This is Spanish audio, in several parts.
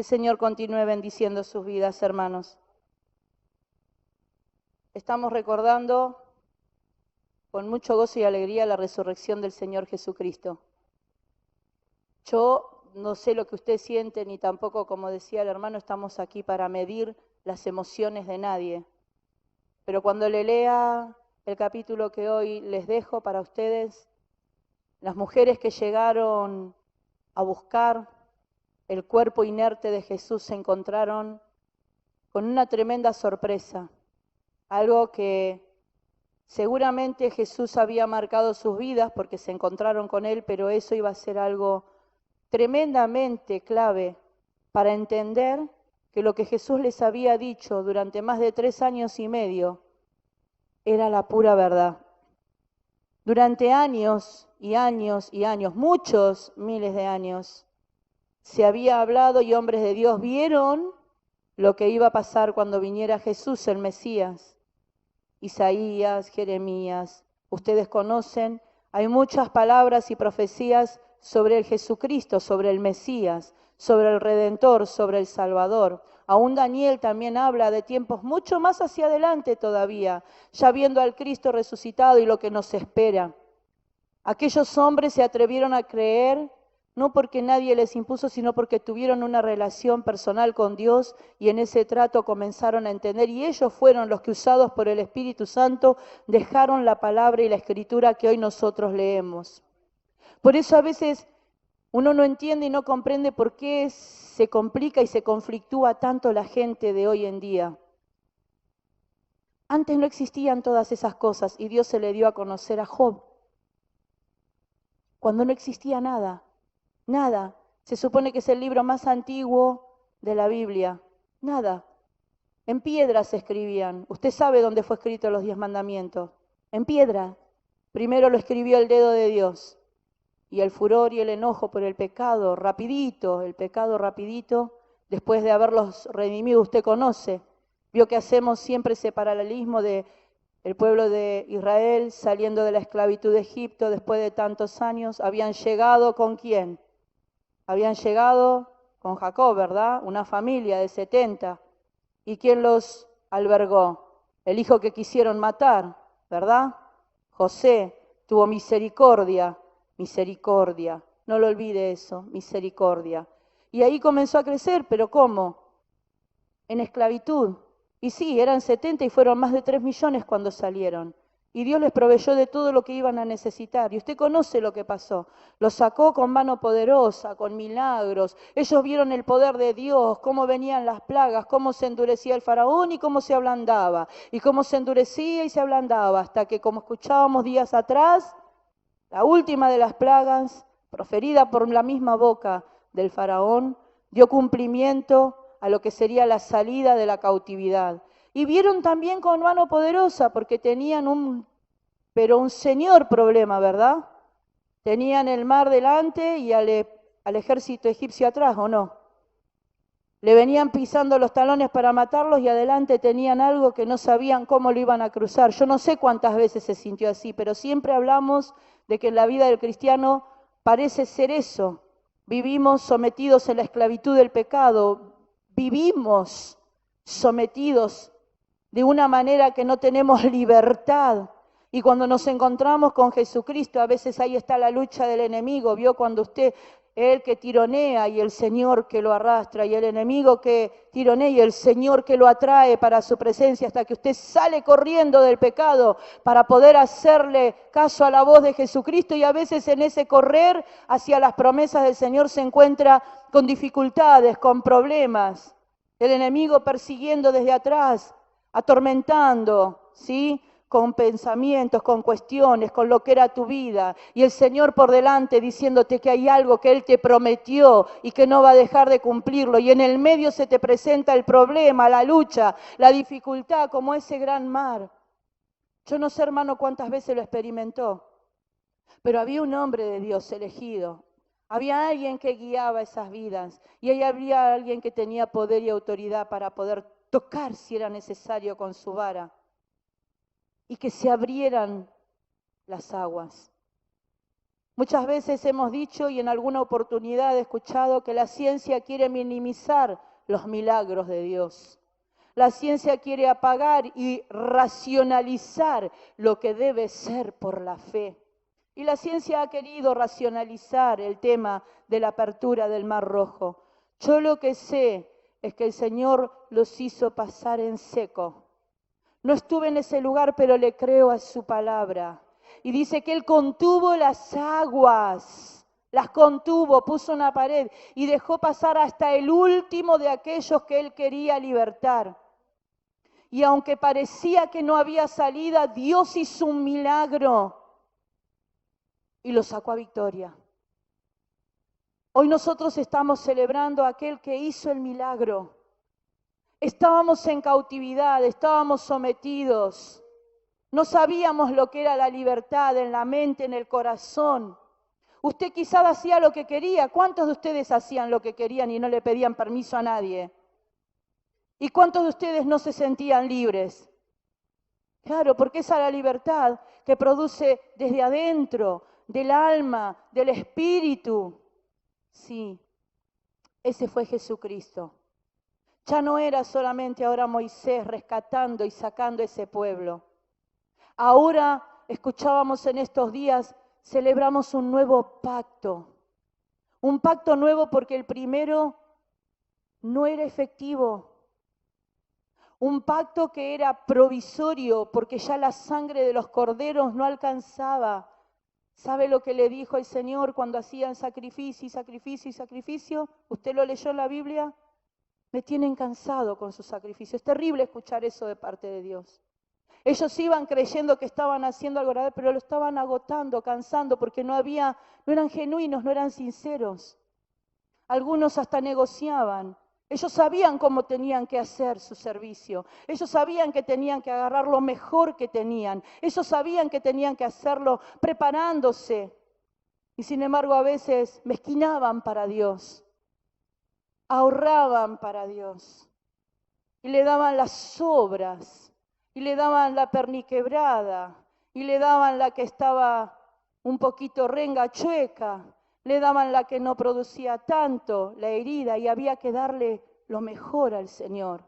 Señor continúe bendiciendo sus vidas, hermanos. Estamos recordando con mucho gozo y alegría la resurrección del Señor Jesucristo. Yo no sé lo que usted siente, ni tampoco, como decía el hermano, estamos aquí para medir las emociones de nadie. Pero cuando le lea el capítulo que hoy les dejo para ustedes, las mujeres que llegaron a buscar el cuerpo inerte de Jesús se encontraron con una tremenda sorpresa, algo que seguramente Jesús había marcado sus vidas porque se encontraron con Él, pero eso iba a ser algo tremendamente clave para entender que lo que Jesús les había dicho durante más de 3 años y medio era la pura verdad. Durante años y años y años, muchos miles de años, se había hablado y hombres de Dios vieron lo que iba a pasar cuando viniera Jesús, el Mesías. Isaías, Jeremías, ustedes conocen, hay muchas palabras y profecías sobre el Jesucristo, sobre el Mesías, sobre el Redentor, sobre el Salvador. Aún Daniel también habla de tiempos mucho más hacia adelante todavía, ya viendo al Cristo resucitado y lo que nos espera. Aquellos hombres se atrevieron a creer, no porque nadie les impuso, sino porque tuvieron una relación personal con Dios y en ese trato comenzaron a entender. Y ellos fueron los que, usados por el Espíritu Santo, dejaron la palabra y la escritura que hoy nosotros leemos. Por eso a veces uno no entiende y no comprende por qué se complica y se conflictúa tanto la gente de hoy en día. Antes no existían todas esas cosas y Dios se le dio a conocer a Job, cuando no existía nada. Nada. Se supone que es el libro más antiguo de la Biblia. Nada. En piedra se escribían. Usted sabe dónde fue escrito los 10 mandamientos. En piedra. Primero lo escribió el dedo de Dios. Y el furor y el enojo por el pecado, rapidito, después de haberlos redimido, usted conoce. Vio que hacemos siempre ese paralelismo de el pueblo de Israel saliendo de la esclavitud de Egipto después de tantos años. Habían llegado ¿con quién? Habían llegado con Jacob, ¿verdad? Una familia de 70. ¿Y quién los albergó? El hijo que quisieron matar, ¿verdad? José tuvo misericordia, misericordia. No lo olvide eso, misericordia. Y ahí comenzó a crecer, ¿pero cómo? En esclavitud. Y sí, eran 70 y fueron más de 3 millones cuando salieron. Y Dios les proveyó de todo lo que iban a necesitar. Y usted conoce lo que pasó. Los sacó con mano poderosa, con milagros. Ellos vieron el poder de Dios, cómo venían las plagas, cómo se endurecía el faraón y cómo se ablandaba. Y cómo se endurecía y se ablandaba. Hasta que, como escuchábamos días atrás, la última de las plagas, proferida por la misma boca del faraón, dio cumplimiento a lo que sería la salida de la cautividad. Y vieron también con mano poderosa, porque tenían un señor problema, ¿verdad? Tenían el mar delante y al ejército egipcio atrás, ¿o no? Le venían pisando los talones para matarlos y adelante tenían algo que no sabían cómo lo iban a cruzar. Yo no sé cuántas veces se sintió así, pero siempre hablamos de que en la vida del cristiano parece ser eso. Vivimos sometidos en la esclavitud del pecado, vivimos sometidos de una manera que no tenemos libertad. Y cuando nos encontramos con Jesucristo, a veces ahí está la lucha del enemigo. ¿Vio? Cuando usted, el que tironea y el Señor que lo arrastra, y el enemigo que tironea y el Señor que lo atrae para su presencia, hasta que usted sale corriendo del pecado para poder hacerle caso a la voz de Jesucristo. Y a veces en ese correr hacia las promesas del Señor se encuentra con dificultades, con problemas. El enemigo persiguiendo desde atrás, atormentando, ¿sí? Con pensamientos, con cuestiones, con lo que era tu vida. Y el Señor por delante diciéndote que hay algo que Él te prometió y que no va a dejar de cumplirlo. Y en el medio se te presenta el problema, la lucha, la dificultad, como ese gran mar. Yo no sé, hermano, cuántas veces lo experimentó, pero había un hombre de Dios elegido. Había alguien que guiaba esas vidas y ahí había alguien que tenía poder y autoridad para poder tocar si era necesario con su vara y que se abrieran las aguas. Muchas veces hemos dicho y en alguna oportunidad he escuchado que la ciencia quiere minimizar los milagros de Dios. La ciencia quiere apagar y racionalizar lo que debe ser por la fe. Y la ciencia ha querido racionalizar el tema de la apertura del Mar Rojo. Yo lo que sé es que el Señor los hizo pasar en seco. No estuve en ese lugar, pero le creo a su palabra. Y dice que Él contuvo las aguas, las contuvo, puso una pared y dejó pasar hasta el último de aquellos que Él quería libertar. Y aunque parecía que no había salida, Dios hizo un milagro y lo sacó a victoria. Hoy nosotros estamos celebrando a aquel que hizo el milagro. Estábamos en cautividad, estábamos sometidos. No sabíamos lo que era la libertad en la mente, en el corazón. Usted quizás hacía lo que quería. ¿Cuántos de ustedes hacían lo que querían y no le pedían permiso a nadie? ¿Y cuántos de ustedes no se sentían libres? Claro, porque esa es la libertad que produce desde adentro, del alma, del espíritu. Sí, ese fue Jesucristo. Ya no era solamente ahora Moisés rescatando y sacando ese pueblo. Ahora, escuchábamos en estos días, celebramos un nuevo pacto. Un pacto nuevo porque el primero no era efectivo. Un pacto que era provisorio porque ya la sangre de los corderos no alcanzaba. ¿Sabe lo que le dijo el Señor cuando hacían sacrificio y sacrificio y sacrificio? ¿Usted lo leyó en la Biblia? Me tienen cansado con sus sacrificios. Es terrible escuchar eso de parte de Dios. Ellos iban creyendo que estaban haciendo algo grave, pero lo estaban agotando, cansando, porque no eran genuinos, no eran sinceros. Algunos hasta negociaban. Ellos sabían cómo tenían que hacer su servicio. Ellos sabían que tenían que agarrar lo mejor que tenían. Ellos sabían que tenían que hacerlo preparándose. Y sin embargo a veces mezquinaban para Dios. Ahorraban para Dios. Y le daban las sobras. Y le daban la perniquebrada. Y le daban la que estaba un poquito renga, chueca. Le daban la que no producía tanto, la herida, y había que darle lo mejor al Señor.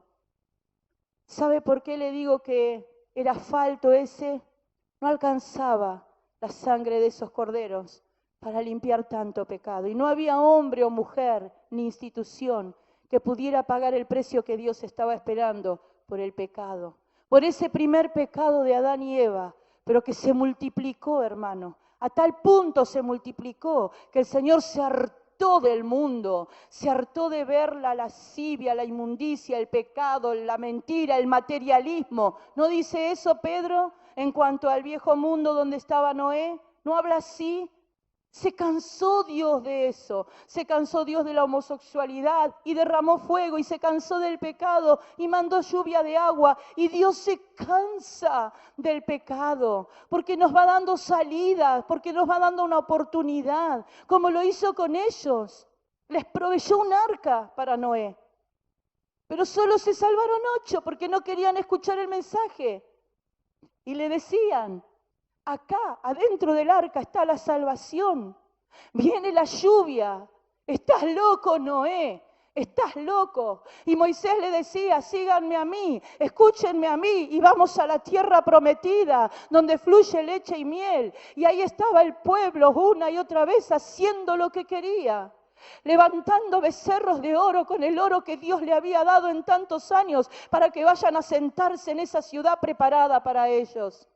¿Sabe por qué le digo que era falto ese? No alcanzaba la sangre de esos corderos para limpiar tanto pecado. Y no había hombre o mujer ni institución que pudiera pagar el precio que Dios estaba esperando por el pecado. Por ese primer pecado de Adán y Eva, pero que se multiplicó, hermano. A tal punto se multiplicó que el Señor se hartó del mundo, se hartó de ver la lascivia, la inmundicia, el pecado, la mentira, el materialismo. ¿No dice eso Pedro en cuanto al viejo mundo donde estaba Noé? ¿No habla así? Se cansó Dios de eso, se cansó Dios de la homosexualidad y derramó fuego y se cansó del pecado y mandó lluvia de agua y Dios se cansa del pecado porque nos va dando salidas, porque nos va dando una oportunidad, como lo hizo con ellos. Les proveyó un arca para Noé, pero solo se salvaron 8 porque no querían escuchar el mensaje y le decían: acá, adentro del arca está la salvación. Viene la lluvia. Estás loco, Noé. Estás loco. Y Moisés le decía: síganme a mí, escúchenme a mí y vamos a la tierra prometida, donde fluye leche y miel. Y ahí estaba el pueblo una y otra vez haciendo lo que quería. Levantando becerros de oro con el oro que Dios le había dado en tantos años para que vayan a sentarse en esa ciudad preparada para ellos.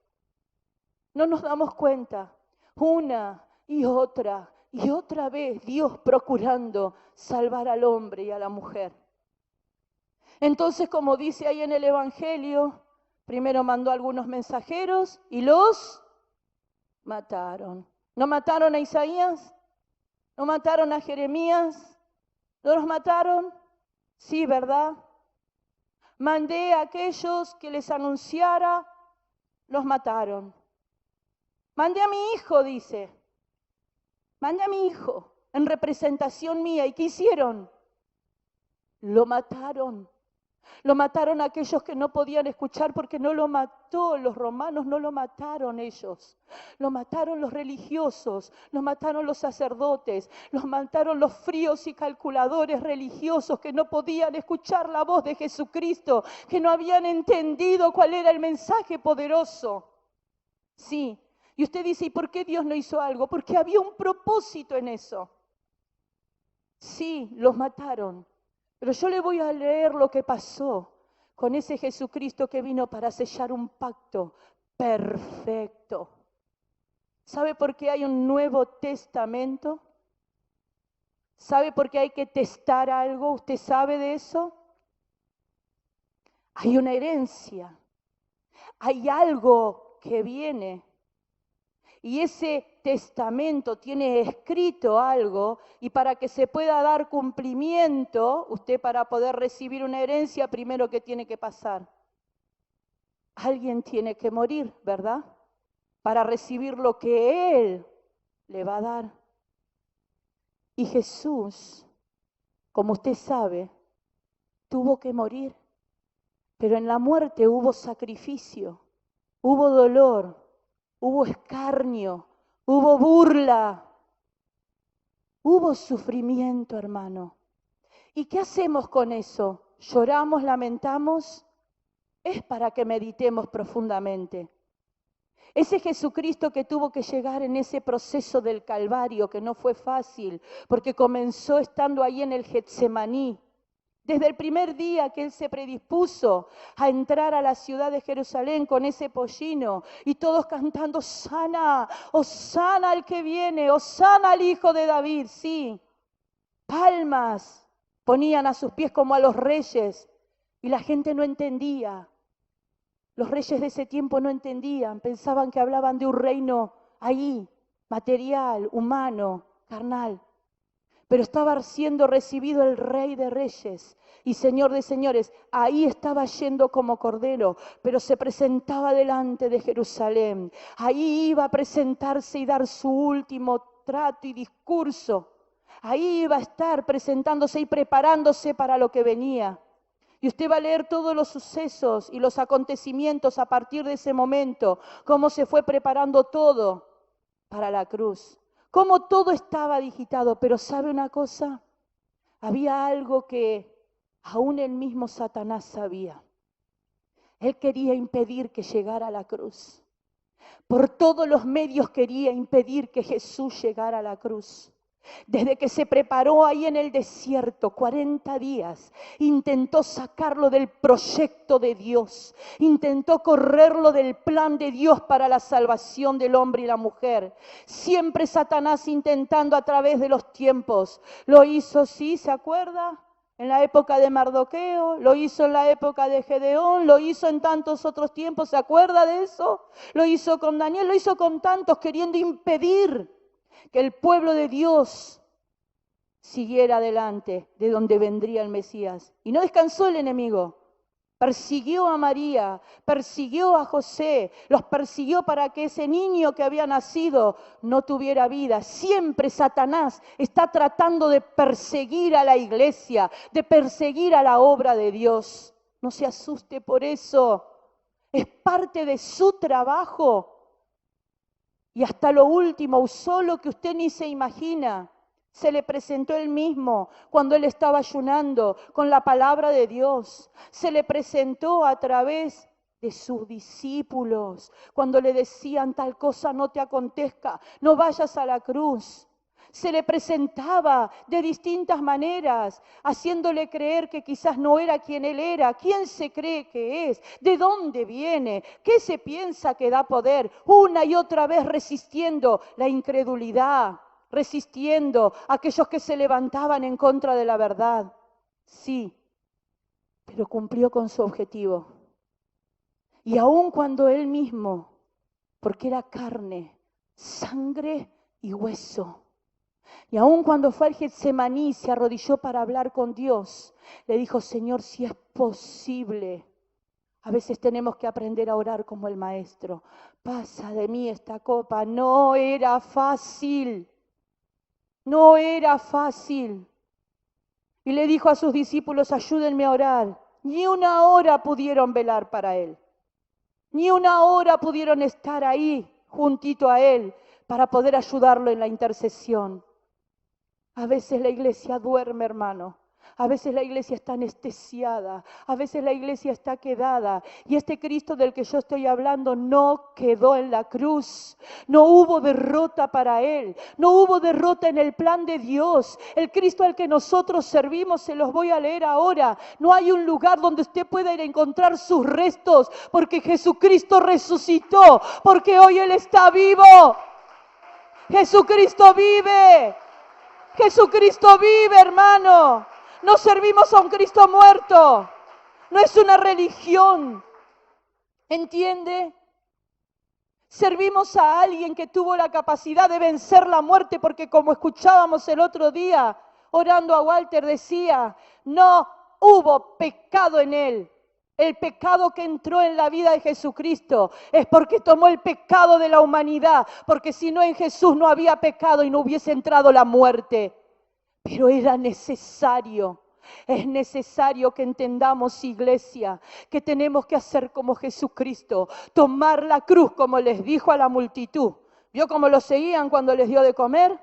No nos damos cuenta, una y otra vez Dios procurando salvar al hombre y a la mujer. Entonces, como dice ahí en el Evangelio, primero mandó a algunos mensajeros y los mataron. ¿No mataron a Isaías? ¿No mataron a Jeremías? ¿No los mataron? Sí, ¿verdad? Mandé a aquellos que les anunciara, los mataron. Mandé a mi hijo, dice. Mandé a mi hijo en representación mía. ¿Y qué hicieron? Lo mataron. Lo mataron aquellos que no podían escuchar porque no lo mató los romanos, no lo mataron ellos. Lo mataron los religiosos, lo mataron los sacerdotes, los mataron los fríos y calculadores religiosos que no podían escuchar la voz de Jesucristo, que no habían entendido cuál era el mensaje poderoso. Sí, y usted dice, ¿y por qué Dios no hizo algo? Porque había un propósito en eso. Sí, los mataron. Pero yo le voy a leer lo que pasó con ese Jesucristo que vino para sellar un pacto perfecto. ¿Sabe por qué hay un Nuevo Testamento? ¿Sabe por qué hay que testar algo? ¿Usted sabe de eso? Hay una herencia. Hay algo que viene. Y ese testamento tiene escrito algo, y para que se pueda dar cumplimiento, usted para poder recibir una herencia, primero que tiene que pasar. Alguien tiene que morir, ¿verdad? Para recibir lo que Él le va a dar. Y Jesús, como usted sabe, tuvo que morir. Pero en la muerte hubo sacrificio, hubo dolor, hubo escarnio, hubo burla, hubo sufrimiento, hermano. ¿Y qué hacemos con eso? ¿Lloramos, lamentamos? Es para que meditemos profundamente. Ese Jesucristo que tuvo que llegar en ese proceso del Calvario, que no fue fácil, porque comenzó estando ahí en el Getsemaní. Desde el primer día que Él se predispuso a entrar a la ciudad de Jerusalén con ese pollino y todos cantando, Hosana, Hosana al que viene, Hosana al Hijo de David, sí. Palmas ponían a sus pies como a los reyes y la gente no entendía. Los reyes de ese tiempo no entendían, pensaban que hablaban de un reino ahí, material, humano, carnal. Pero estaba siendo recibido el Rey de Reyes y Señor de Señores. Ahí estaba yendo como cordero, pero se presentaba delante de Jerusalén. Ahí iba a presentarse y dar su último trato y discurso. Ahí iba a estar presentándose y preparándose para lo que venía. Y usted va a leer todos los sucesos y los acontecimientos a partir de ese momento, cómo se fue preparando todo para la cruz. Cómo todo estaba digitado, pero ¿sabe una cosa? Había algo que aún el mismo Satanás sabía. Él quería impedir que llegara a la cruz. Por todos los medios quería impedir que Jesús llegara a la cruz. Desde que se preparó ahí en el desierto, 40 días, intentó sacarlo del proyecto de Dios, intentó correrlo del plan de Dios para la salvación del hombre y la mujer. Siempre Satanás intentando a través de los tiempos. Lo hizo, sí, ¿se acuerda? En la época de Mardoqueo, lo hizo en la época de Gedeón, lo hizo en tantos otros tiempos, ¿se acuerda de eso? Lo hizo con Daniel, lo hizo con tantos, queriendo impedir que el pueblo de Dios siguiera adelante de donde vendría el Mesías. Y no descansó el enemigo. Persiguió a María, persiguió a José, los persiguió para que ese niño que había nacido no tuviera vida. Siempre Satanás está tratando de perseguir a la iglesia, de perseguir a la obra de Dios. No se asuste por eso. Es parte de su trabajo. Y hasta lo último usó lo que usted ni se imagina. Se le presentó él mismo cuando él estaba ayunando con la palabra de Dios. Se le presentó a través de sus discípulos cuando le decían tal cosa no te acontezca, no vayas a la cruz. Se le presentaba de distintas maneras, haciéndole creer que quizás no era quien él era. ¿Quién se cree que es? ¿De dónde viene? ¿Qué se piensa que da poder? Una y otra vez resistiendo la incredulidad, resistiendo a aquellos que se levantaban en contra de la verdad. Sí, pero cumplió con su objetivo. Y aun cuando él mismo, porque era carne, sangre y hueso, y aun cuando fue al Getsemaní, se arrodilló para hablar con Dios, le dijo, Señor, si es posible. A veces tenemos que aprender a orar como el maestro. Pasa de mí esta copa. No era fácil. No era fácil. Y le dijo a sus discípulos, ayúdenme a orar. Ni una hora pudieron velar para él. Ni una hora pudieron estar ahí juntito a él para poder ayudarlo en la intercesión. A veces la iglesia duerme, hermano. A veces la iglesia está anestesiada, a veces la iglesia está quedada. Y este Cristo del que yo estoy hablando no quedó en la cruz. No hubo derrota para Él, no hubo derrota en el plan de Dios. El Cristo al que nosotros servimos, se los voy a leer ahora. No hay un lugar donde usted pueda ir a encontrar sus restos, porque Jesucristo resucitó, porque hoy Él está vivo. Jesucristo vive. Jesucristo vive, hermano. No servimos a un Cristo muerto. No es una religión. ¿Entiende? Servimos a alguien que tuvo la capacidad de vencer la muerte, porque como escuchábamos el otro día, orando a Walter, decía, no hubo pecado en él. El pecado que entró en la vida de Jesucristo es porque tomó el pecado de la humanidad, porque si no en Jesús no había pecado y no hubiese entrado la muerte. Pero era necesario, es necesario que entendamos, iglesia, que tenemos que hacer como Jesucristo, tomar la cruz como les dijo a la multitud. ¿Vio cómo lo seguían cuando les dio de comer?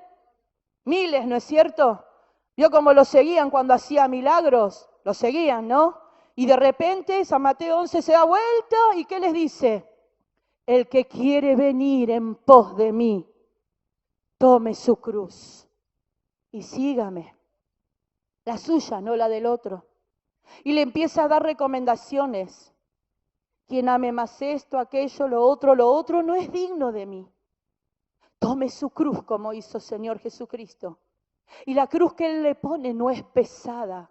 Miles, ¿no es cierto? ¿Vio cómo lo seguían cuando hacía milagros? Lo seguían, ¿no? Y de repente San Mateo 11 se da vuelta y ¿qué les dice? El que quiere venir en pos de mí, tome su cruz y sígame, la suya, no la del otro. Y le empieza a dar recomendaciones. Quien ame más esto, aquello, lo otro, no es digno de mí. Tome su cruz como hizo Señor Jesucristo. Y la cruz que Él le pone no es pesada.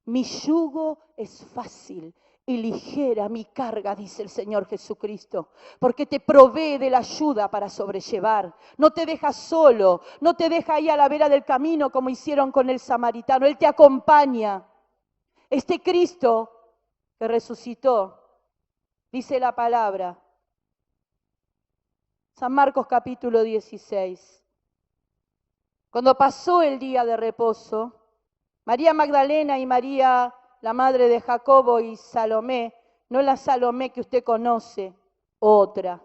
Mi yugo es fácil y ligera mi carga, dice el Señor Jesucristo, porque te provee de la ayuda para sobrellevar. No te deja solo, no te deja ahí a la vera del camino como hicieron con el samaritano. Él te acompaña. Este Cristo que resucitó, dice la palabra, San Marcos capítulo 16. Cuando pasó el día de reposo, María Magdalena y María, la madre de Jacobo y Salomé, no la Salomé que usted conoce, otra.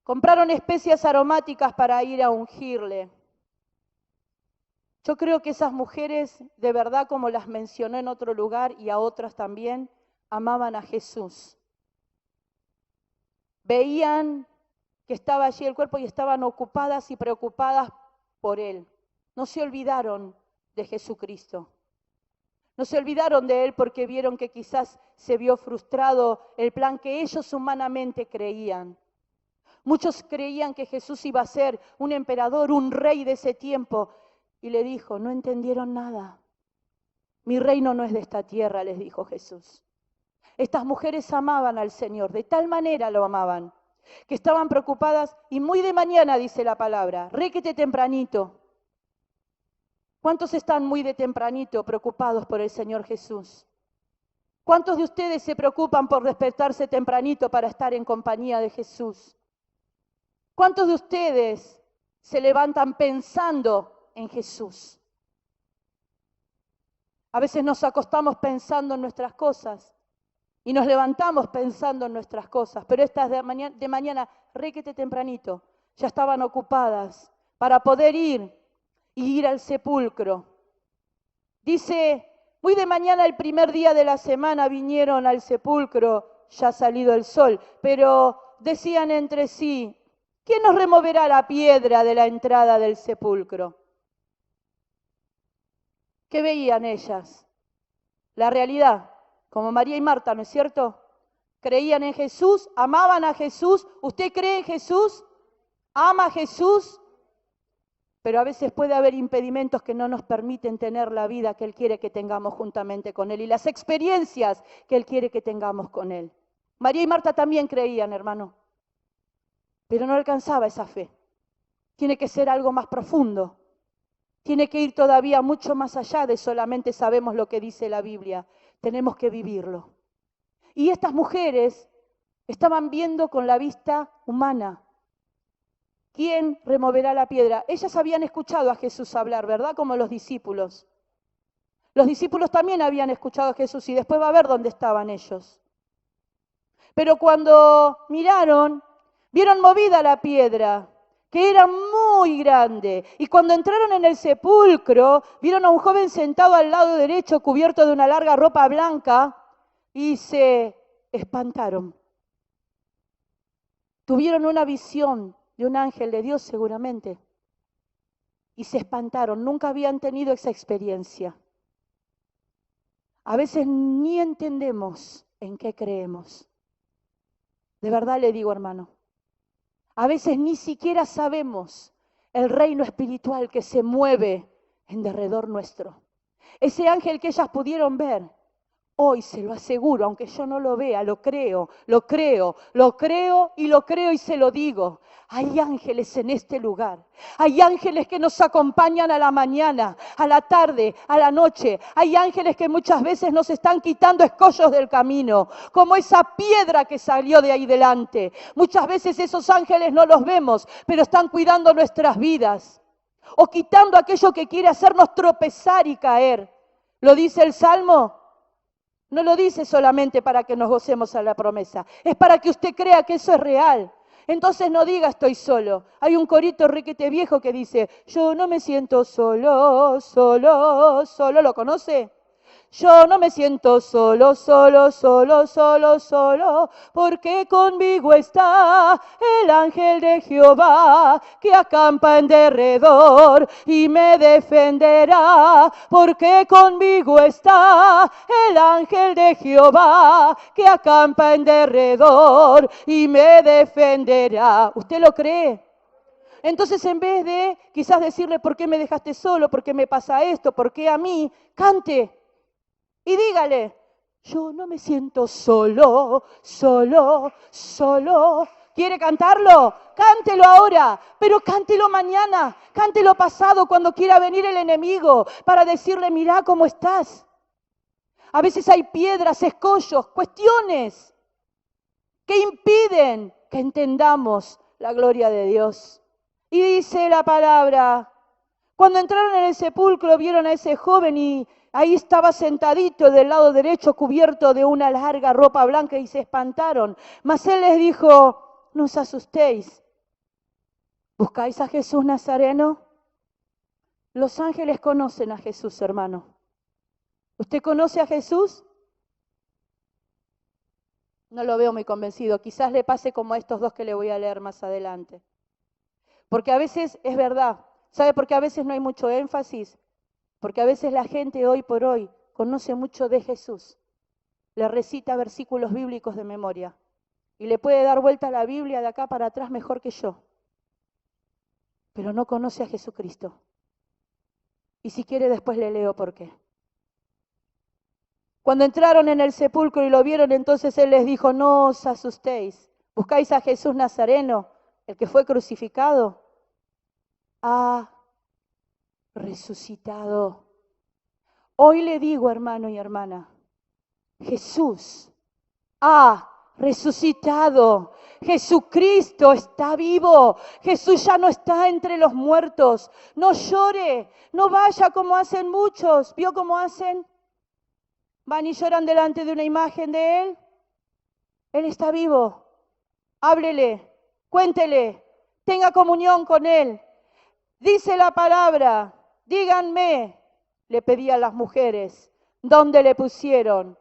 Compraron especias aromáticas para ir a ungirle. Yo creo que esas mujeres, de verdad, como las mencioné en otro lugar y a otras también, amaban a Jesús. Veían que estaba allí el cuerpo y estaban ocupadas y preocupadas por Él. No se olvidaron de Jesucristo. No se olvidaron de Él porque vieron que quizás se vio frustrado el plan que ellos humanamente creían. Muchos creían que Jesús iba a ser un emperador, un rey de ese tiempo. Y le dijo, no entendieron nada. Mi reino no es de esta tierra, les dijo Jesús. Estas mujeres amaban al Señor, de tal manera lo amaban, que estaban preocupadas y muy de mañana, dice la palabra, requete tempranito. ¿Cuántos están muy de tempranito preocupados por el Señor Jesús? ¿Cuántos de ustedes se preocupan por despertarse tempranito para estar en compañía de Jesús? ¿Cuántos de ustedes se levantan pensando en Jesús? A veces nos acostamos pensando en nuestras cosas y nos levantamos pensando en nuestras cosas, pero estas de mañana, requete tempranito, ya estaban ocupadas para poder ir al sepulcro. Dice, muy de mañana el primer día de la semana vinieron al sepulcro, ya ha salido el sol, pero decían entre sí, ¿quién nos removerá la piedra de la entrada del sepulcro? ¿Qué veían ellas? La realidad, como María y Marta, ¿no es cierto? Creían en Jesús, amaban a Jesús. ¿Usted cree en Jesús? ¿Ama a Jesús? Pero a veces puede haber impedimentos que no nos permiten tener la vida que Él quiere que tengamos juntamente con Él y las experiencias que Él quiere que tengamos con Él. María y Marta también creían, hermano, pero no alcanzaba esa fe. Tiene que ser algo más profundo. Tiene que ir todavía mucho más allá de solamente sabemos lo que dice la Biblia. Tenemos que vivirlo. Y estas mujeres estaban viendo con la vista humana. ¿Quién removerá la piedra? Ellas habían escuchado a Jesús hablar, ¿verdad? Como los discípulos. Los discípulos también habían escuchado a Jesús y después va a ver dónde estaban ellos. Pero cuando miraron, vieron movida la piedra, que era muy grande. Y cuando entraron en el sepulcro, vieron a un joven sentado al lado derecho, cubierto de una larga ropa blanca, y se espantaron. Tuvieron una visión de un ángel de Dios seguramente, y se espantaron. Nunca habían tenido esa experiencia. A veces ni entendemos en qué creemos. De verdad le digo, hermano. A veces ni siquiera sabemos el reino espiritual que se mueve en derredor nuestro. Ese ángel que ellas pudieron ver, hoy se lo aseguro, aunque yo no lo vea, lo creo y se lo digo. Hay ángeles en este lugar. Hay ángeles que nos acompañan a la mañana, a la tarde, a la noche. Hay ángeles que muchas veces nos están quitando escollos del camino, como esa piedra que salió de ahí delante. Muchas veces esos ángeles no los vemos, pero están cuidando nuestras vidas o quitando aquello que quiere hacernos tropezar y caer. ¿Lo dice el Salmo? No lo dice solamente para que nos gocemos a la promesa, es para que usted crea que eso es real. Entonces no diga estoy solo. Hay un corito requete viejo que dice, yo no me siento solo, ¿lo conoce? Yo no me siento solo, porque conmigo está el ángel de Jehová que acampa en derredor y me defenderá, porque conmigo está el ángel de Jehová que acampa en derredor y me defenderá. ¿Usted lo cree? Entonces, en vez de quizás decirle, ¿por qué me dejaste solo? ¿Por qué me pasa esto? ¿Por qué a mí? Cante. Y dígale, yo no me siento solo. ¿Quiere cantarlo? Cántelo ahora, pero cántelo mañana, cántelo pasado cuando quiera venir el enemigo para decirle, mirá cómo estás. A veces hay piedras, escollos, cuestiones que impiden que entendamos la gloria de Dios. Y dice la palabra, cuando entraron en el sepulcro vieron a ese joven y ahí estaba sentadito del lado derecho, cubierto de una larga ropa blanca, y se espantaron. Mas él les dijo, no os asustéis. ¿Buscáis a Jesús Nazareno? Los ángeles conocen a Jesús, hermano. ¿Usted conoce a Jesús? No lo veo muy convencido. Quizás le pase como a estos dos que le voy a leer más adelante. Porque a veces es verdad. ¿Sabe por qué a veces no hay mucho énfasis? Porque a veces la gente hoy por hoy conoce mucho de Jesús, le recita versículos bíblicos de memoria y le puede dar vuelta a la Biblia de acá para atrás mejor que yo, pero no conoce a Jesucristo. Y si quiere después le leo por qué. Cuando entraron en el sepulcro y lo vieron, entonces él les dijo, no os asustéis, ¿buscáis a Jesús Nazareno, el que fue crucificado? Ha resucitado. Hoy le digo, hermano y hermana, Jesús ha resucitado. Jesucristo está vivo. Jesús ya no está entre los muertos. No llore, no vaya como hacen muchos. ¿Vio cómo hacen? Van y lloran delante de una imagen de Él. Él está vivo. Háblele, cuéntele, tenga comunión con Él. Dice la palabra, díganme, le pedían las mujeres, ¿dónde le pusieron?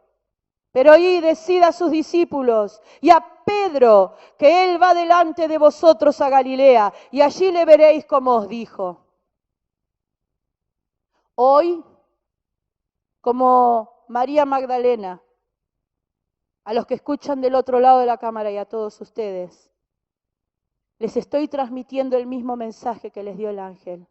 Pero ahí decida a sus discípulos y a Pedro que Él va delante de vosotros a Galilea y allí le veréis como os dijo. Hoy, como María Magdalena, a los que escuchan del otro lado de la cámara y a todos ustedes, les estoy transmitiendo el mismo mensaje que les dio el ángel.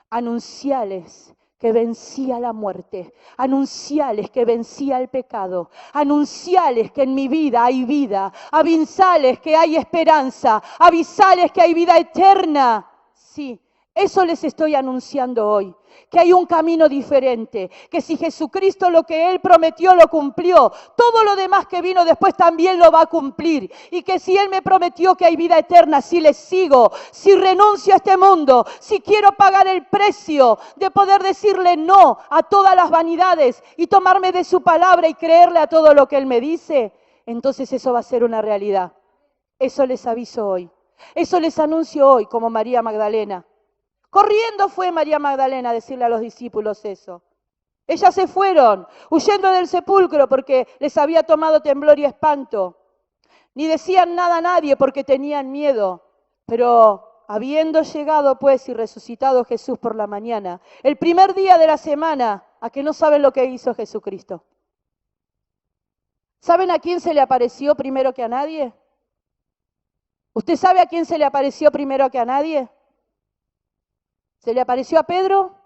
Anunciales que vencía la muerte, anunciales que vencía el pecado, anunciales que en mi vida hay vida, avisales que hay esperanza, avisales que hay vida eterna. Sí, Eso les estoy anunciando hoy, que hay un camino diferente, que si Jesucristo lo que Él prometió lo cumplió, todo lo demás que vino después también lo va a cumplir. Y que si Él me prometió que hay vida eterna, si le sigo, si renuncio a este mundo, si quiero pagar el precio de poder decirle no a todas las vanidades y tomarme de su palabra y creerle a todo lo que Él me dice, entonces eso va a ser una realidad. Eso les aviso hoy, eso les anuncio hoy como María Magdalena. Corriendo fue María Magdalena a decirle a los discípulos eso. Ellas se fueron, huyendo del sepulcro porque les había tomado temblor y espanto. Ni decían nada a nadie porque tenían miedo. Pero habiendo llegado pues y resucitado Jesús por la mañana, el primer día de la semana, ¿a que no saben lo que hizo Jesucristo? ¿Saben a quién se le apareció primero que a nadie? ¿Usted sabe a quién se le apareció primero que a nadie? ¿Se le apareció a Pedro?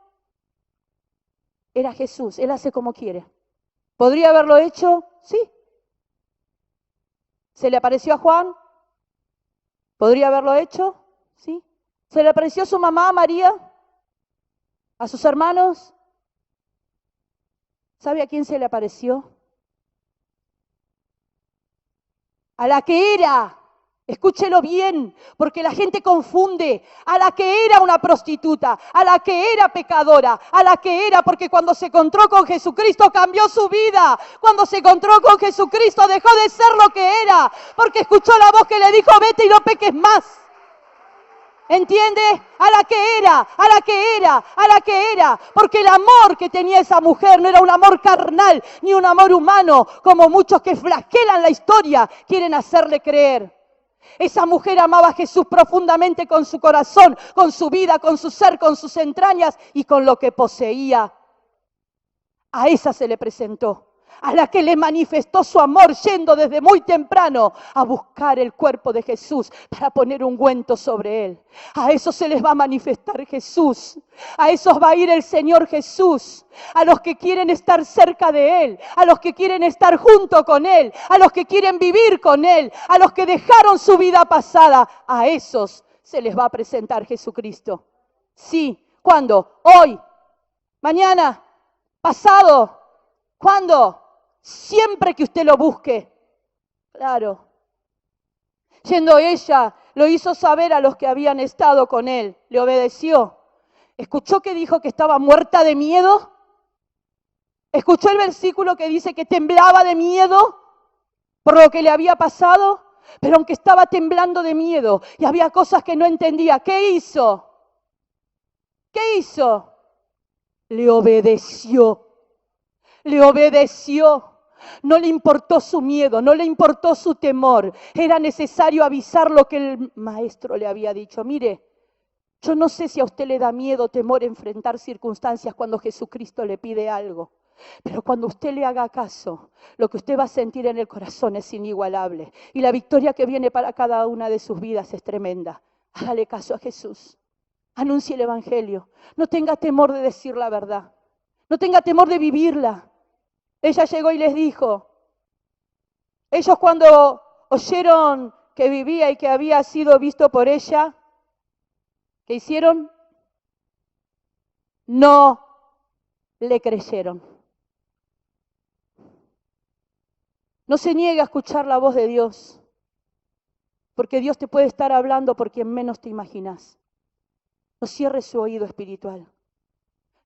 Era Jesús, Él hace como quiere. ¿Podría haberlo hecho? Sí. ¿Se le apareció a Juan? ¿Podría haberlo hecho? Sí. ¿Se le apareció a su mamá, María? ¿A sus hermanos? ¿Sabe a quién se le apareció? A la que era. Escúchelo bien, porque la gente confunde a la que era una prostituta, a la que era pecadora, a la que era, porque cuando se encontró con Jesucristo cambió su vida. Cuando se encontró con Jesucristo dejó de ser lo que era, porque escuchó la voz que le dijo, vete y no peques más. ¿Entiende? A la que era, a la que era, a la que era. Porque el amor que tenía esa mujer no era un amor carnal, ni un amor humano, como muchos que flagelan la historia quieren hacerle creer. Esa mujer amaba a Jesús profundamente con su corazón, con su vida, con su ser, con sus entrañas y con lo que poseía. A esa se le presentó, a la que le manifestó su amor yendo desde muy temprano a buscar el cuerpo de Jesús para poner ungüento sobre él. A esos se les va a manifestar Jesús, a esos va a ir el Señor Jesús, a los que quieren estar cerca de Él, a los que quieren estar junto con Él, a los que quieren vivir con Él, a los que dejaron su vida pasada, a esos se les va a presentar Jesucristo. Sí, ¿cuándo? Hoy, mañana, pasado, ¿cuándo? Siempre que usted lo busque. Claro. Yendo ella, lo hizo saber a los que habían estado con él. Le obedeció. ¿Escuchó que dijo que estaba muerta de miedo? ¿Escuchó el versículo que dice que temblaba de miedo por lo que le había pasado? Pero aunque estaba temblando de miedo y había cosas que no entendía, ¿qué hizo? ¿Qué hizo? Le obedeció. Le obedeció. No le importó su miedo, no le importó su temor. Era necesario avisar lo que el maestro le había dicho. Mire, yo no sé si a usted le da miedo, temor enfrentar circunstancias cuando Jesucristo le pide algo. Pero cuando usted le haga caso, lo que usted va a sentir en el corazón es inigualable. Y la victoria que viene para cada una de sus vidas es tremenda. Hágale caso a Jesús. Anuncie el Evangelio. No tenga temor de decir la verdad. No tenga temor de vivirla. Ella llegó y les dijo, ellos cuando oyeron que vivía y que había sido visto por ella, ¿qué hicieron? No le creyeron. No se niegue a escuchar la voz de Dios, porque Dios te puede estar hablando por quien menos te imaginas. No cierre su oído espiritual.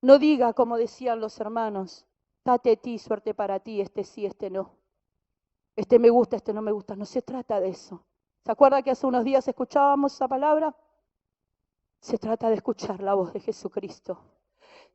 No diga, como decían los hermanos, tate ti, suerte para ti, este sí, este no. Este me gusta, este no me gusta. No se trata de eso. ¿Se acuerda que hace unos días escuchábamos esa palabra? Se trata de escuchar la voz de Jesucristo.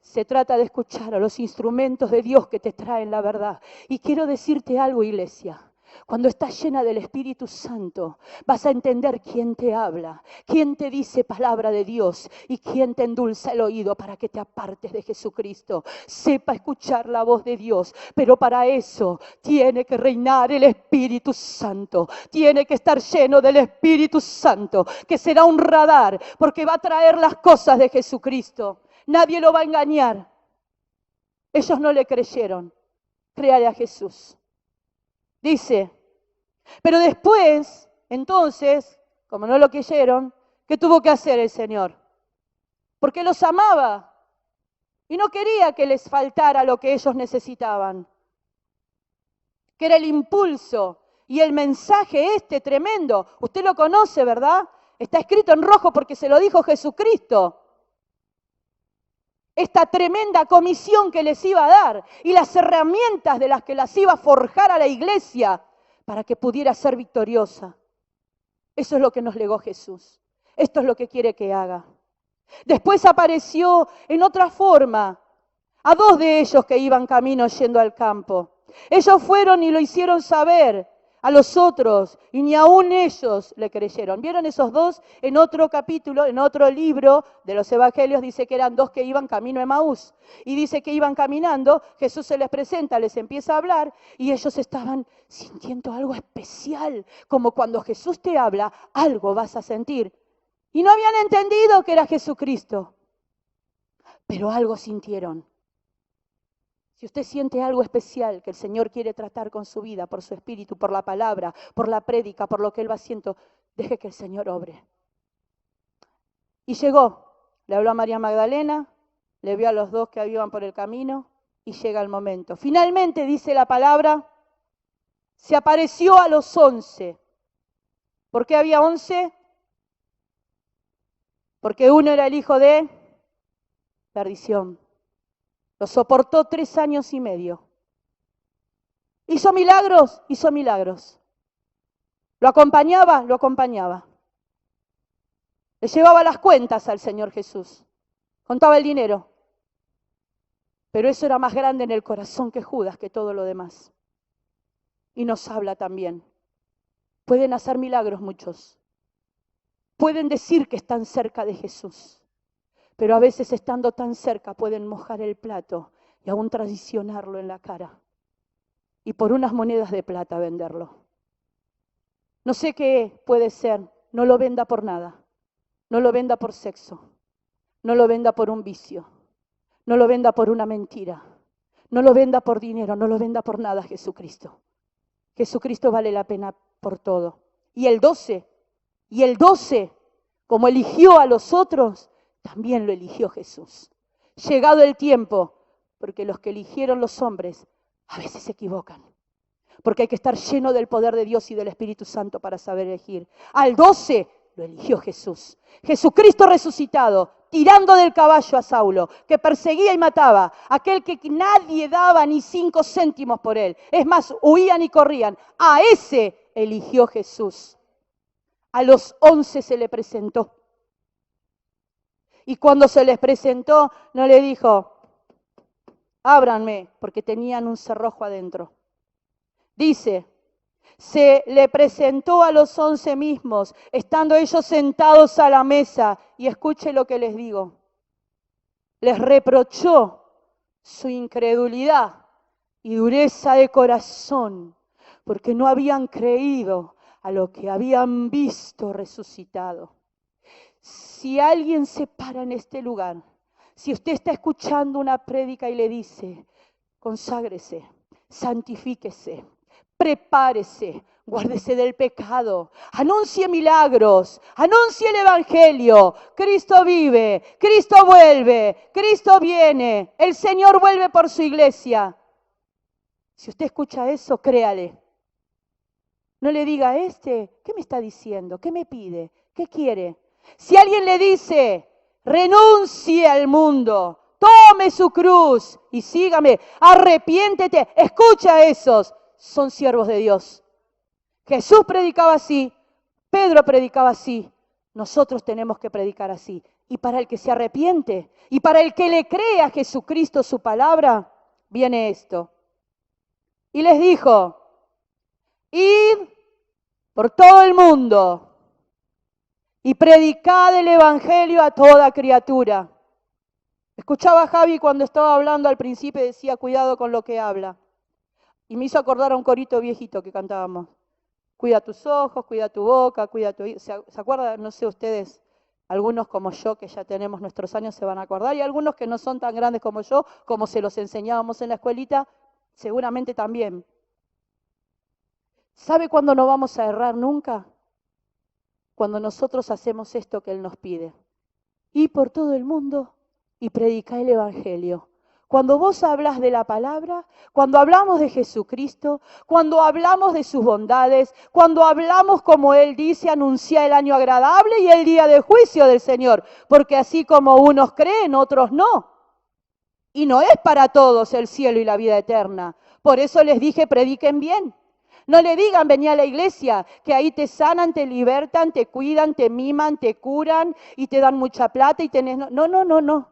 Se trata de escuchar a los instrumentos de Dios que te traen la verdad. Y quiero decirte algo, iglesia. Cuando estás llena del Espíritu Santo, vas a entender quién te habla, quién te dice palabra de Dios y quién te endulza el oído para que te apartes de Jesucristo. Sepa escuchar la voz de Dios, pero para eso tiene que reinar el Espíritu Santo. Tiene que estar lleno del Espíritu Santo, que será un radar, porque va a traer las cosas de Jesucristo. Nadie lo va a engañar. Ellos no le creyeron. Créale a Jesús. Dice, pero después, entonces, como no lo creyeron, ¿qué tuvo que hacer el Señor? porque los amaba y no quería que les faltara lo que ellos necesitaban, que era el impulso y el mensaje tremendo. Usted lo conoce, ¿verdad? Está escrito en rojo porque se lo dijo Jesucristo. Esta tremenda comisión que les iba a dar y las herramientas de las que las iba a forjar a la iglesia para que pudiera ser victoriosa. Eso es lo que nos legó Jesús. Esto es lo que quiere que haga. Después apareció en otra forma a 2 de ellos que iban camino yendo al campo. Ellos fueron y lo hicieron saber a los otros y ni aún ellos le creyeron. ¿Vieron esos 2? En otro capítulo, en otro libro de los evangelios dice que eran 2 que iban camino a Emaús. Y dice que iban caminando, Jesús se les presenta, les empieza a hablar y ellos estaban sintiendo algo especial. Como cuando Jesús te habla, algo vas a sentir. Y no habían entendido que era Jesucristo, pero algo sintieron. Si usted siente algo especial que el Señor quiere tratar con su vida, por su espíritu, por la palabra, por la prédica, por lo que Él va haciendo, deje que el Señor obre. Y llegó, le habló a María Magdalena, le vio a los 2 que iban por el camino y llega el momento. Finalmente, dice la palabra, se apareció a los 11. ¿Por qué había 11? Porque uno era el hijo de perdición. Lo soportó 3 años y medio. ¿Hizo milagros? Hizo milagros. ¿Lo acompañaba? Lo acompañaba. Le llevaba las cuentas al Señor Jesús. Contaba el dinero. Pero eso era más grande en el corazón que Judas, que todo lo demás. Y nos habla también. Pueden hacer milagros muchos. Pueden decir que están cerca de Jesús. Pero a veces estando tan cerca pueden mojar el plato y aún traicionarlo en la cara. Y por unas monedas de plata venderlo. No sé qué puede ser, no lo venda por nada. No lo venda por sexo. No lo venda por un vicio. No lo venda por una mentira. No lo venda por dinero, no lo venda por nada, Jesucristo. Jesucristo vale la pena por todo. Y el 12, como eligió a los otros, también lo eligió Jesús. Llegado el tiempo, porque los que eligieron los hombres a veces se equivocan. Porque hay que estar lleno del poder de Dios y del Espíritu Santo para saber elegir. Al 12 lo eligió Jesús. Jesucristo resucitado, tirando del caballo a Saulo, que perseguía y mataba, aquel que nadie daba ni 5 céntimos por él. Es más, huían y corrían. A ese eligió Jesús. A los 11 se le presentó. Y cuando se les presentó, no le dijo, ábranme, porque tenían un cerrojo adentro. Dice, se le presentó a los 11 mismos, estando ellos sentados a la mesa. Y escuche lo que les digo. Les reprochó su incredulidad y dureza de corazón, porque no habían creído a lo que habían visto resucitado. Si alguien se para en este lugar, si usted está escuchando una prédica y le dice, conságrese, santifíquese, prepárese, guárdese del pecado, anuncie milagros, anuncie el evangelio, Cristo vive, Cristo vuelve, Cristo viene, el Señor vuelve por su iglesia. Si usted escucha eso, créale. No le diga, ¿qué me está diciendo? ¿Qué me pide? ¿Qué quiere? Si alguien le dice, renuncie al mundo, tome su cruz y sígame, arrepiéntete, escucha a esos, son siervos de Dios. Jesús predicaba así, Pedro predicaba así, nosotros tenemos que predicar así. Y para el que se arrepiente y para el que le cree a Jesucristo su palabra, viene esto. Y les dijo, id por todo el mundo y predicad el evangelio a toda criatura. Escuchaba a Javi cuando estaba hablando al principio y decía, cuidado con lo que habla. Y me hizo acordar a un corito viejito que cantábamos. Cuida tus ojos, cuida tu boca, cuida tu oído. ¿Se acuerdan? No sé ustedes, algunos como yo que ya tenemos nuestros años se van a acordar y algunos que no son tan grandes como yo, como se los enseñábamos en la escuelita, seguramente también. ¿Sabe cuándo no vamos a errar nunca? Cuando nosotros hacemos esto que Él nos pide. y por todo el mundo y predica el Evangelio. Cuando vos hablas de la palabra, cuando hablamos de Jesucristo, cuando hablamos de sus bondades, cuando hablamos, como Él dice, anuncia el año agradable y el día de juicio del Señor, porque así como unos creen, otros no. Y no es para todos el cielo y la vida eterna. Por eso les dije, prediquen bien. No le digan, vení a la iglesia, que ahí te sanan, te libertan, te cuidan, te miman, te curan y te dan mucha plata y tenés... No.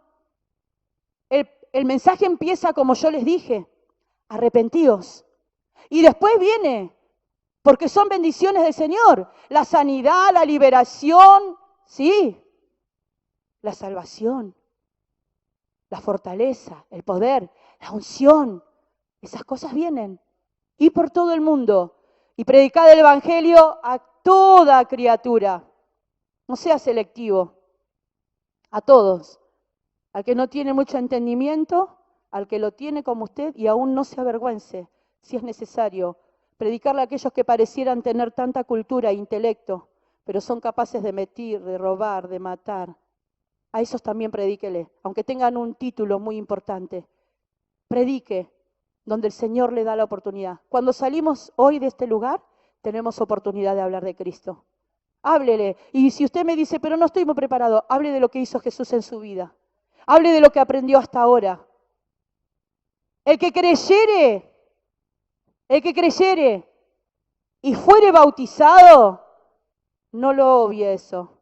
El mensaje empieza como yo les dije, arrepentíos. Y después viene, porque son bendiciones del Señor, la sanidad, la liberación, sí, la salvación, la fortaleza, el poder, la unción. Esas cosas vienen. Y por todo el mundo. Y predicad el Evangelio a toda criatura. No sea selectivo. A todos. Al que no tiene mucho entendimiento, al que lo tiene como usted, y aún no se avergüence, si es necesario, predicarle a aquellos que parecieran tener tanta cultura e intelecto, pero son capaces de mentir, de robar, de matar. A esos también predíquele, aunque tengan un título muy importante. Predique donde el Señor le da la oportunidad. Cuando salimos hoy de este lugar, tenemos oportunidad de hablar de Cristo. Háblele. Y si usted me dice, pero no estoy muy preparado, hable de lo que hizo Jesús en su vida. Hable de lo que aprendió hasta ahora. El que creyere y fuere bautizado, no lo obvie eso.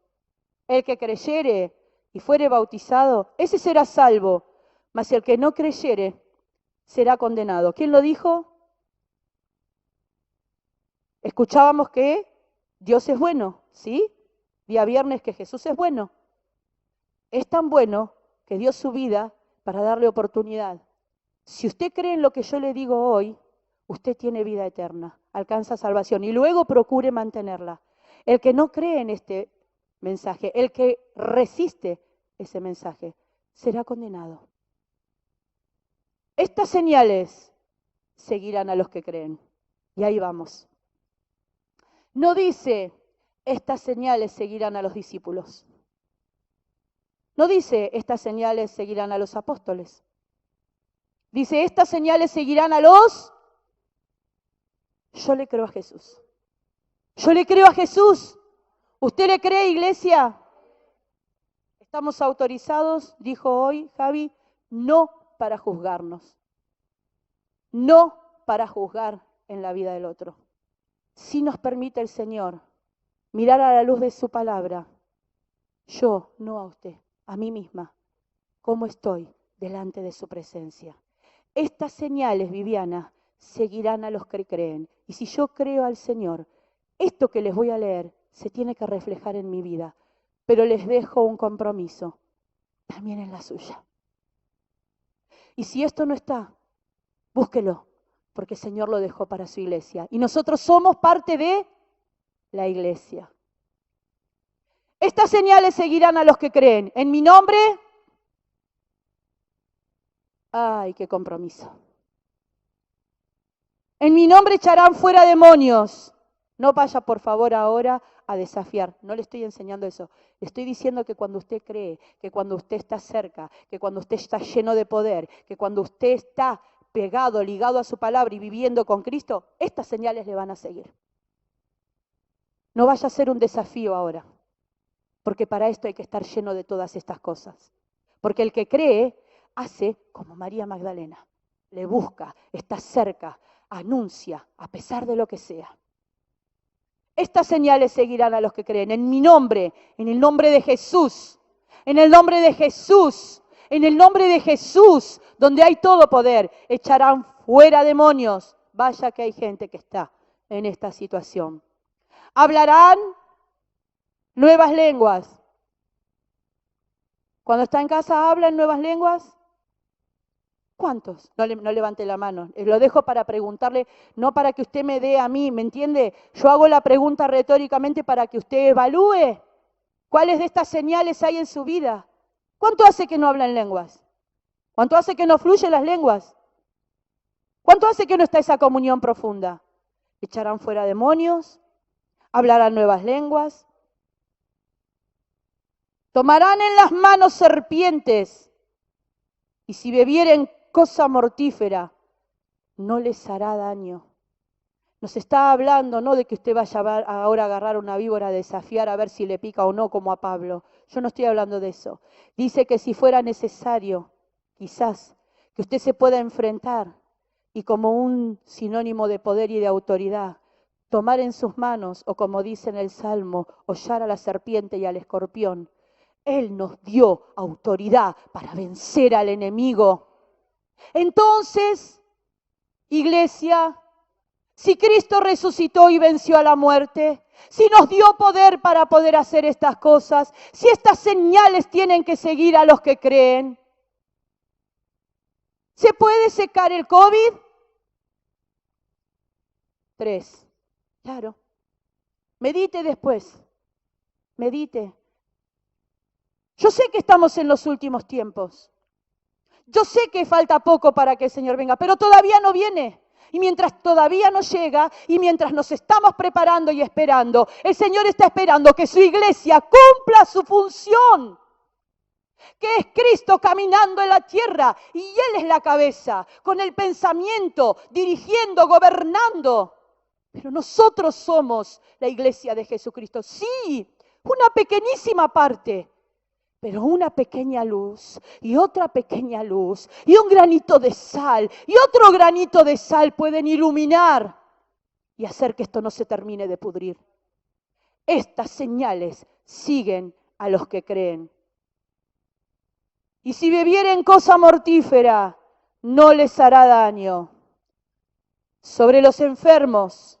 El que creyere y fuere bautizado, ese será salvo. Mas el que no creyere, será condenado. ¿Quién lo dijo? Escuchábamos que Dios es bueno, ¿sí? Día viernes que Jesús es bueno. Es tan bueno que dio su vida para darle oportunidad. Si usted cree en lo que yo le digo hoy, usted tiene vida eterna, alcanza salvación y luego procure mantenerla. El que no cree en este mensaje, el que resiste ese mensaje, será condenado. Estas señales seguirán a los que creen. Y ahí vamos. No dice, estas señales seguirán a los discípulos. No dice, estas señales seguirán a los apóstoles. Dice, estas señales seguirán a los... Yo le creo a Jesús. Yo le creo a Jesús. ¿Usted le cree, iglesia? Estamos autorizados, dijo hoy Javi, no para juzgarnos. No para juzgar en la vida del otro. Si nos permite el Señor mirar a la luz de su palabra, yo, no a usted, a mí misma, cómo estoy delante de su presencia. Estas señales, Viviana, seguirán a los que creen. Y si yo creo al Señor, esto que les voy a leer se tiene que reflejar en mi vida. Pero les dejo un compromiso, también en la suya. Y si esto no está, búsquelo, porque el Señor lo dejó para su iglesia. Y nosotros somos parte de la iglesia. Estas señales seguirán a los que creen. En mi nombre... ¡Ay, qué compromiso! En mi nombre echarán fuera demonios. No vaya, por favor, ahora a desafiar. No le estoy enseñando eso. Le estoy diciendo que cuando usted cree, que cuando usted está cerca, que cuando usted está lleno de poder, que cuando usted está pegado, ligado a su palabra y viviendo con Cristo, estas señales le van a seguir. No vaya a ser un desafío ahora, porque para esto hay que estar lleno de todas estas cosas. Porque el que cree hace como María Magdalena. Le busca, está cerca, anuncia, a pesar de lo que sea. Estas señales seguirán a los que creen. En mi nombre, en el nombre de Jesús, en el nombre de Jesús, en el nombre de Jesús, donde hay todo poder, echarán fuera demonios. Vaya que hay gente que está en esta situación. Hablarán nuevas lenguas. Cuando está en casa, ¿hablan nuevas lenguas? ¿Cuántos? No levante la mano. Lo dejo para preguntarle, no para que usted me dé a mí, ¿me entiende? Yo hago la pregunta retóricamente para que usted evalúe cuáles de estas señales hay en su vida. ¿Cuánto hace que no habla en lenguas? ¿Cuánto hace que no fluyen las lenguas? ¿Cuánto hace que no está esa comunión profunda? Echarán fuera demonios, hablarán nuevas lenguas. Tomarán en las manos serpientes, y si bebieren cosa mortífera, no les hará daño. Nos está hablando no de que usted vaya ahora a agarrar una víbora, a desafiar a ver si le pica o no, como a Pablo. Yo no estoy hablando de eso. Dice que si fuera necesario, quizás, que usted se pueda enfrentar y como un sinónimo de poder y de autoridad, tomar en sus manos, o como dice en el Salmo, hollar a la serpiente y al escorpión. Él nos dio autoridad para vencer al enemigo. Entonces, iglesia, si Cristo resucitó y venció a la muerte, si nos dio poder para poder hacer estas cosas, si estas señales tienen que seguir a los que creen, ¿se puede secar el COVID? 3. Claro. Medite después. Medite. Yo sé que estamos en los últimos tiempos. Yo sé que falta poco para que el Señor venga, pero todavía no viene. Y mientras todavía no llega, y mientras nos estamos preparando y esperando, el Señor está esperando que su iglesia cumpla su función, que es Cristo caminando en la tierra, y Él es la cabeza, con el pensamiento, dirigiendo, gobernando. Pero nosotros somos la iglesia de Jesucristo. Sí, una pequeñísima parte. Pero una pequeña luz y otra pequeña luz y un granito de sal y otro granito de sal pueden iluminar y hacer que esto no se termine de pudrir. Estas señales siguen a los que creen. Y si bebieren cosa mortífera, no les hará daño. Sobre los enfermos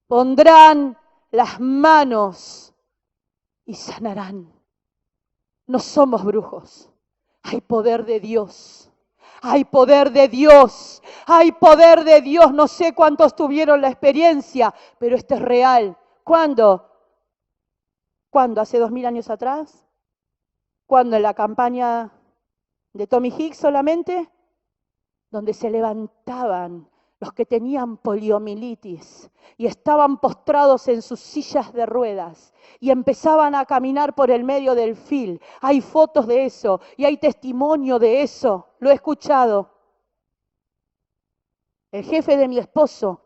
pondrán las manos y sanarán. No somos brujos. Hay poder de Dios. Hay poder de Dios. Hay poder de Dios. No sé cuántos tuvieron la experiencia, pero esto es real. ¿Cuándo? ¿Cuándo? ¿Hace 2000 años atrás? ¿Cuándo? ¿En la campaña de Tommy Hicks solamente? Donde se levantaban los que tenían poliomielitis y estaban postrados en sus sillas de ruedas y empezaban a caminar por el medio del fil. Hay fotos de eso y hay testimonio de eso. Lo he escuchado. El jefe de mi esposo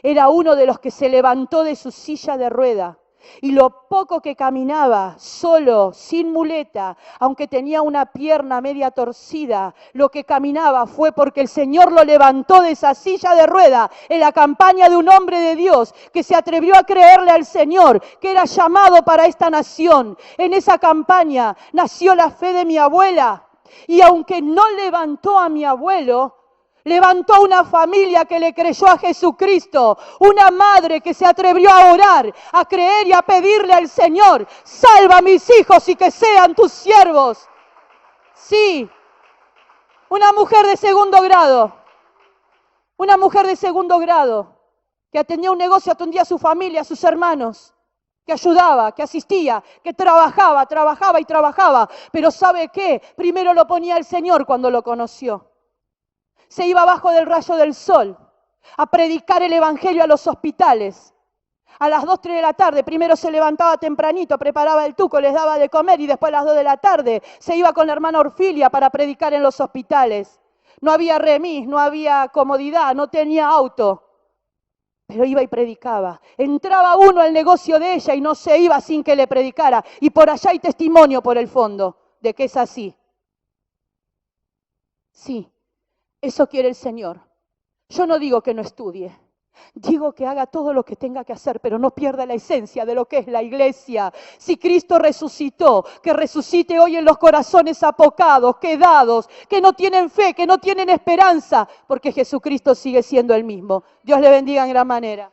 era uno de los que se levantó de su silla de rueda. Y lo poco que caminaba, solo, sin muleta, aunque tenía una pierna media torcida, lo que caminaba fue porque el Señor lo levantó de esa silla de rueda en la campaña de un hombre de Dios que se atrevió a creerle al Señor, que era llamado para esta nación. En esa campaña nació la fe de mi abuela. Y aunque no levantó a mi abuelo, levantó una familia que le creyó a Jesucristo, una madre que se atrevió a orar, a creer y a pedirle al Señor: salva a mis hijos y que sean tus siervos. Sí, una mujer de segundo grado, que atendía un negocio, atendía a su familia, a sus hermanos, que ayudaba, que asistía, que trabajaba, pero ¿sabe qué? Primero lo ponía el Señor cuando lo conoció. Se iba abajo del rayo del sol a predicar el evangelio a los hospitales. A las 2, 3 de la tarde, primero se levantaba tempranito, preparaba el tuco, les daba de comer y después a las 2 de la tarde se iba con la hermana Orfilia para predicar en los hospitales. No había remis, no había comodidad, no tenía auto, pero iba y predicaba. Entraba uno al negocio de ella y no se iba sin que le predicara. Y por allá hay testimonio por el fondo de que es así. Sí. Eso quiere el Señor. Yo no digo que no estudie, digo que haga todo lo que tenga que hacer, pero no pierda la esencia de lo que es la iglesia. Si Cristo resucitó, que resucite hoy en los corazones apocados, quedados, que no tienen fe, que no tienen esperanza, porque Jesucristo sigue siendo el mismo. Dios le bendiga en gran manera.